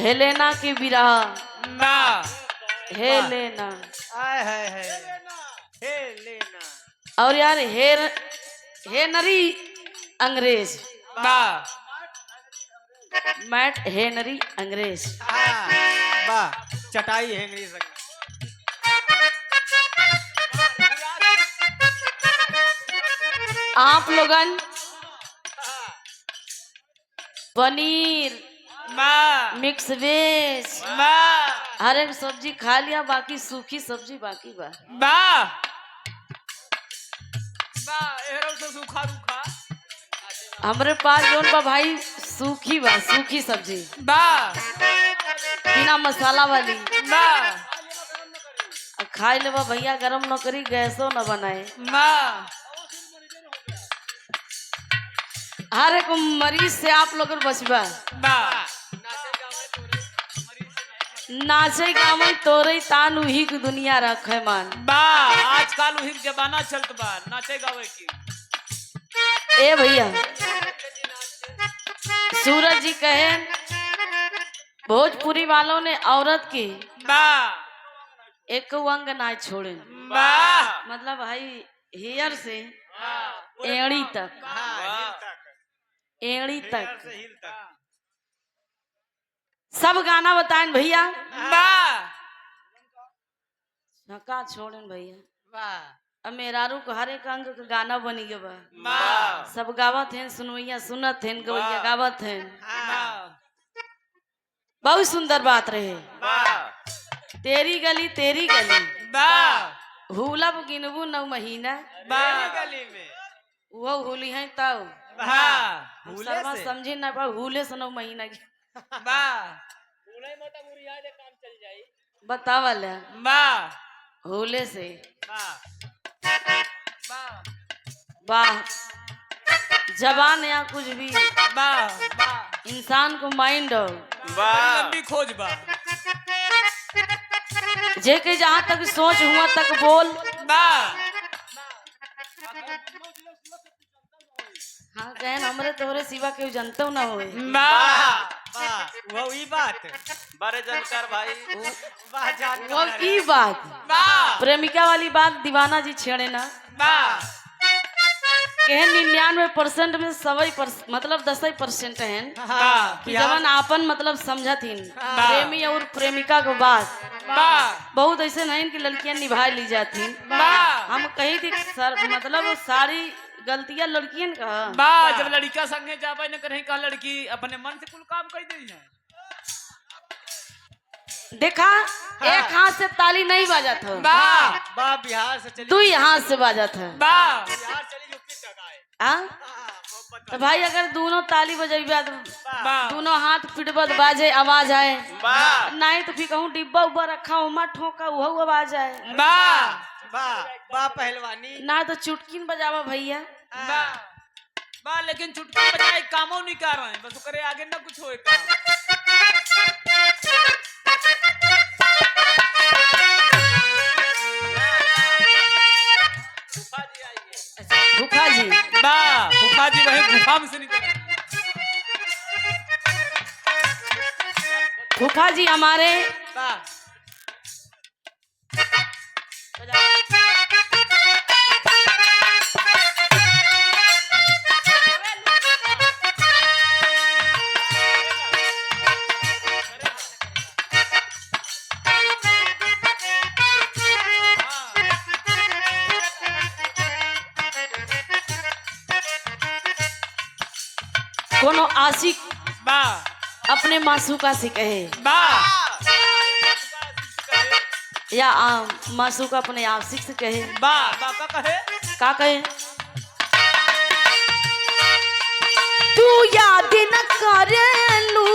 Helena की बिरहा ना हेलेना। आय है लेना। और यार हेनरी अंग्रेज, ना मैट हेनरी अंग्रेज। वाह चटाई है अंग्रेज रंग। आप लोगन पनीर ना मिक्स वेज ना हर एक सब्जी खा लिया, बाकी सूखी सब्जी बाकी बा। ना एहरो से सूखा रूखा हमरे पास जोन बा भाई सूखी बा, सूखी सब्जी ना बिना मसाला वाली। ना अब खाई लेबा भैया, गरम न करी, गैसो न बनाए। ना हर एक मरीज से आप लोग बचबा। ना नाचे गावे तोरे तान उही की दुनिया रखे मान। बा आजकल वही जमाना चलत बा नाचे गावे की। ए भैया सूरज जी कहे भोजपुरी वालों ने औरत की बा एक अंग ना छोड़े, बा मतलब भाई हेयर से एड़ी तक, एड़ी तक सब गाना बताएं भैया। बा छका छोड़ें भैया। वाह अब मेहरारू को हर एक अंग का गाना बनी गया बा। बा सब गावत हैं, सुनवैया सुनत हैं, गवैया गावत हैं। बहुत सुंदर बात रहे। तेरी गली बा हुलब गिनबू 9 महीना, बा गली में वो हुली है तब बा हुले शर्मा से? समझी ना पा, हुले से 9 महीना की बा बतावल बा हुले से। बा वाह जबान या कुछ भी बा इंसान को माइंड हो लंबी खोज बा जे के जहाँ तक सोच हुआ तक बोल। बा हाँ कहन हमरे तोहरे सिवा केहू जनतो ना होए। बा वाह वही बात बड़े जानकार भाई। वाह जान वो की बात बा प्रेमिका वाली बात दीवाना जी छेड़े ना बा कहे 99% में 100% मतलब 10% हैं कि हाँ जवन आपन मतलब समझथिन प्रेमी और प्रेमिका को बात। बा बहुत ऐसे नहीं कि लड़कियां निभा ली जाती। बा हम कही थी सर मतलब सारी गलतियां लड़कियन का। बा जब लड़का संगे जाबे न करही का लड़की अपने मन से कुल काम कर दी है। देखा एक हाथ से ताली नहीं बाजा था, बा वाह बिहार से चली, 2 हाथ से बाजा था। बा बिहार चली यूपी तक आए। हाँ? तो भाई अगर दोनों ताली बजेबा तो बा दोनों हाथ पिटबा तो बाजे आवाज आए, बा नहीं तो फिर कहूँ डिब्बा उब्बा रखा उमा ठोका वह आवाज आए, बा वाह वाह पहलवानी ना तो चुटकिन बजावा भैया। बा बा लेकिन चुटकी बजाए कामों नहीं कर रहे हैं, बस करे आगे ना कुछ होए काम। फूफा जी बा फूफा जी वही गुफा में से निकले। फूफा जी हमारे बा कोनो आशिक बा अपने मासूका से कहे बा या मासूका अपने आशिक से कहे, बा बा का कहे का कहे तू याद न करेलू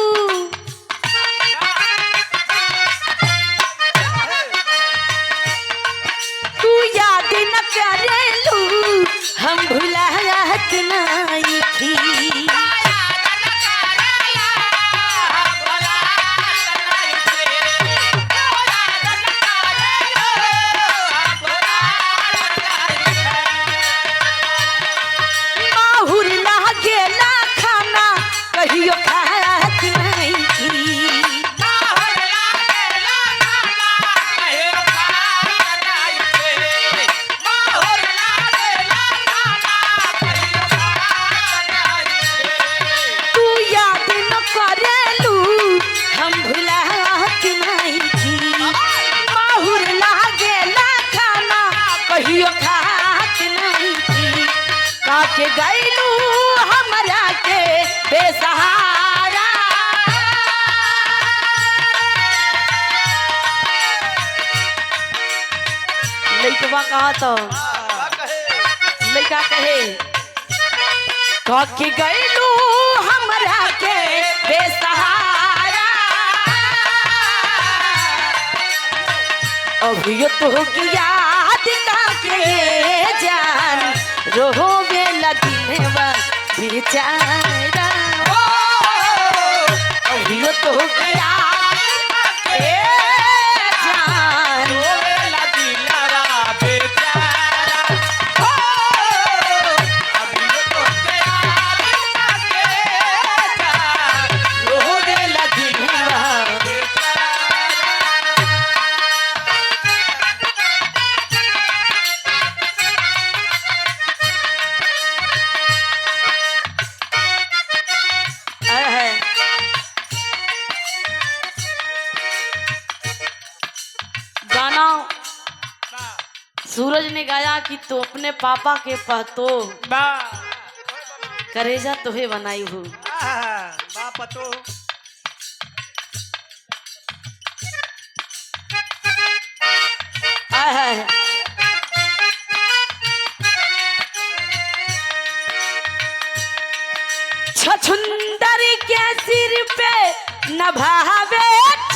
तू याद न करेलू हम भुलात नहीं थी। माहुर ना गेला खाना कहियो खात नहीं थी। के गैलू हमरा के बेसहारा लइकवा कहा तो लइका कहे के गैलू हमरा के बेसहारा अभियो तो की याद के जान रोवे लदिनवा बेचारा अभियो तो की याद के जान गाना सूरज ने गाया कि तो अपने पापा के पहतो करेजा तोहे बनाई हो बाप तो छछुंदर के सिर पे नभावे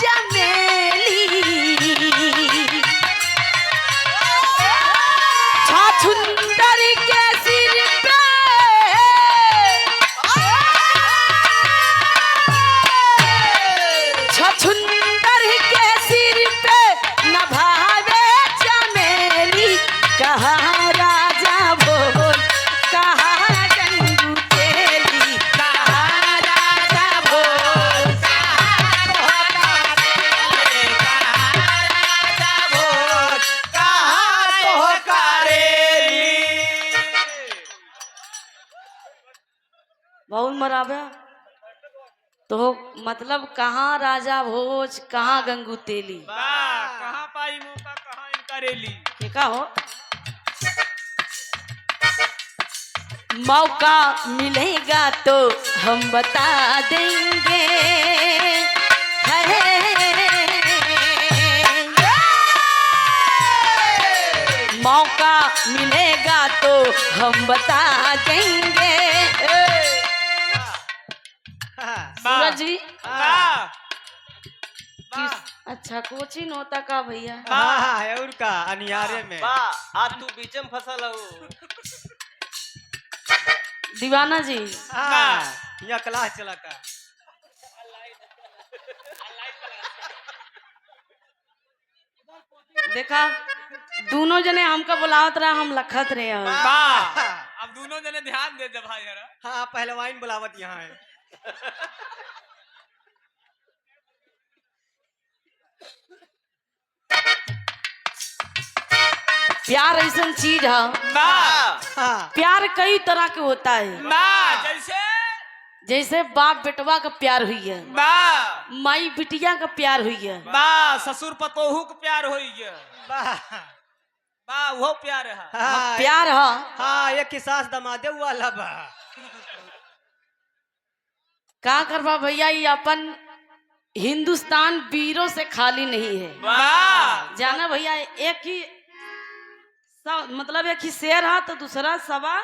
चमेली छछुंदर के सिर पे छछुंदर के सिर पे नभावे चमेली कहाँ राजा बोल कहाँ गंगू तेली कहाँ राजा बोल बहुत मराबा तो मतलब कहाँ राजा भोज कहाँ गंगू तेली कहाँ पाई मौका कहाँ इनका रेली ये का हो मौका मिलेगा तो हम बता देंगे मौका मिलेगा तो हम बता देंगे सूरज जी अच्छा कोचिंग होता का भैया हाँ और का अनियारे में आज तू बीच में फसल हो दीवाना जी यहाँ क्लास चला का देखा दोनों जने हमका बुलावत रहा हम लखत रहे हैं अब दोनों जने ध्यान दे दे भाई जरा हाँ पहलवान बुलावत यहाँ है प्यार ऐसा चीज है प्यार कई तरह के होता है जैसे जैसे बाप बेटवा का प्यार हुई है माई बिटिया का प्यार हुई है ससुर पतोहू का प्यार हुई है वो प्यार है प्यार है हाँ एक की सास दमादे वाला बा का करवा भैया ये अपन हिंदुस्तान वीरों से खाली नहीं है जाना भैया एक ही मतलब एक ही शेर है तो दूसरा सवा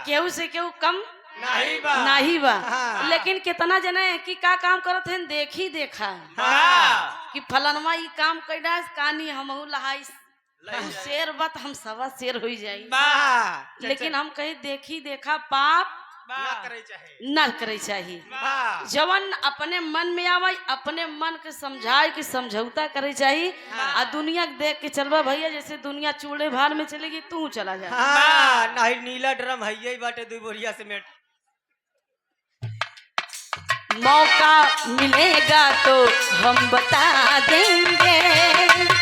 केहू से केहू कम नहीं बा लेकिन कितना जना है कि का काम करत है देखी देखा कि फलनवा ये काम कैला कहानी हमहू लहाई शेर बात हम सवा शेर हो जाई लेकिन हम कहीं देखी देखा पाप न करे चाहिए जवन अपने मन में आवे अपने मन के समझाए कि समझौता करे चाहिए आ दुनिया देख के चलवा भैया जैसे दुनिया चूड़े भार में चलेगी तू चला जा नहीं नीला ड्रम है यही बाटे दो बोरिया सीमेंट मौका मिलेगा तो हम बता देंगे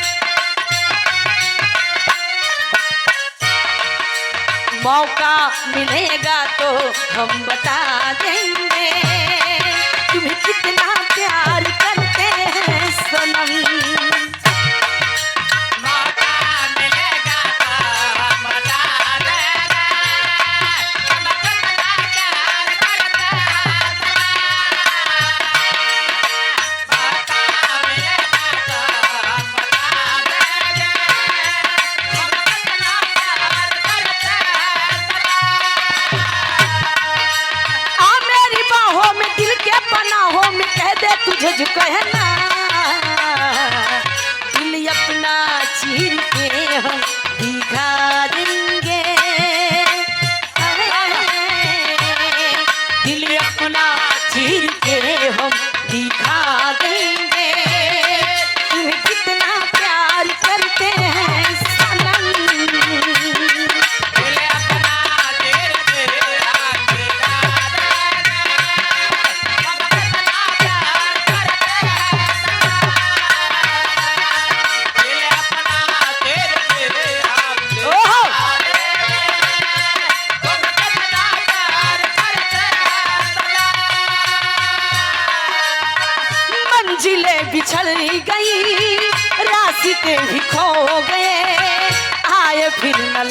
मौका मिलेगा तो हम बता देंगे तुम्हें कितना प्यार करते हैं सनम मौका मिलेगा तो हम बता देंगे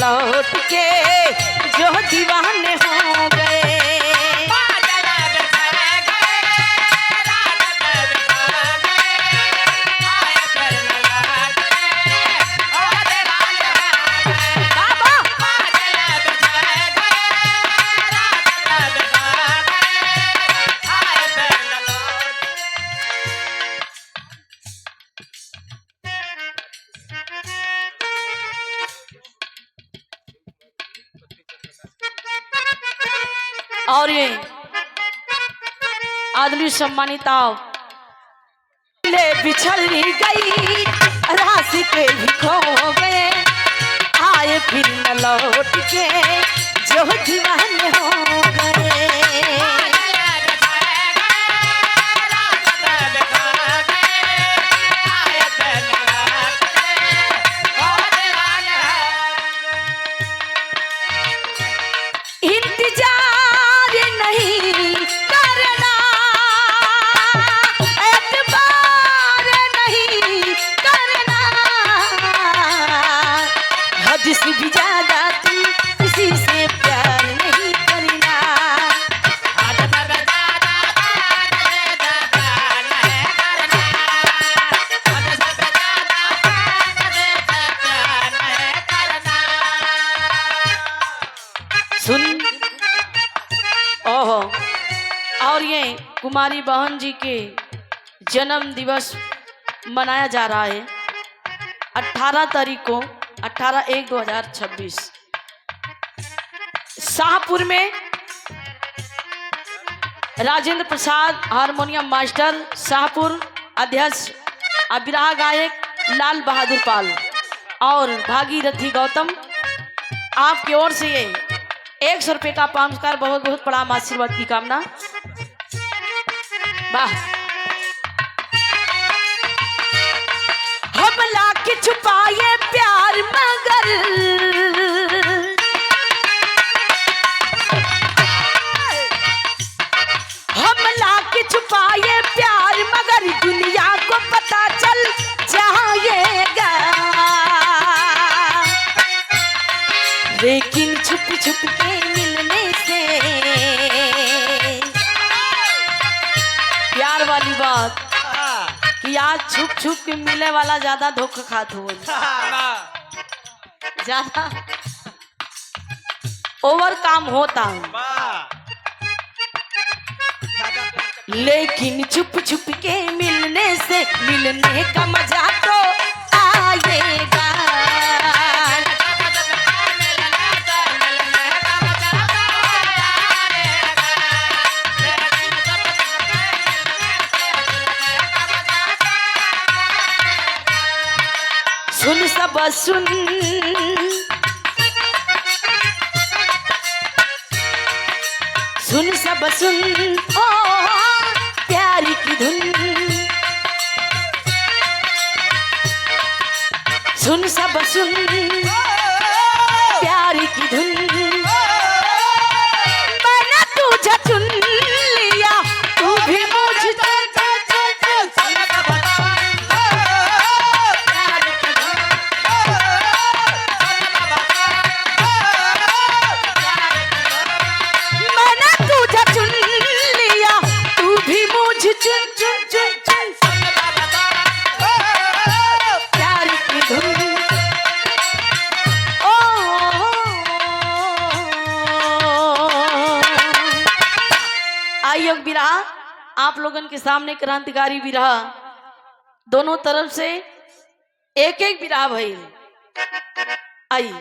लौट के जो दीवाने हो गए। और ये आदमी सम्मानिता ले बिछड़ गई राशि के भी खो गए, आए फिर न लौट के जो दीवाने हो गए। जिसकी भी ज्यादा तुम किसी से प्यार नहीं करना। सुन ओहो, और ये कुमारी बहन जी के जन्म दिवस मनाया जा रहा है 18 तारीख को, 18/1/2026 शाहपुर में। राजेंद्र प्रसाद हारमोनियम मास्टर शाहपुर, अध्यक्ष अबिराह गायक लाल बहादुर पाल और भागीरथी गौतम, आपकी ओर से ये 100 रुपये का पुरस्कार, बहुत बहुत प्रणाम, आशीर्वाद की कामना। वाह। हमला के छुपाए प्यार मगर हमला के छुपाए प्यार मगर दुनिया को पता चल जाएगा, लेकिन छुप छुप के मिलने से प्यार वाली बात कि आज छुप छुप के मिले वाला ज्यादा धोखा खात हो, ज्यादा ओवर काम होता है, लेकिन छुप छुप के मिलने से मिलने का मजा तो आएगा। सुन सब सुन, सुन सब सुन, ओ प्यारी की धुन, सुन सब सुन प्यारी की धुन, मैंने तुझे चुन लिया तू भी मुझे बिरहा आप लोगन के सामने क्रांतिकारी बिरहा, दोनों तरफ से एक एक बिरहा भइल। आई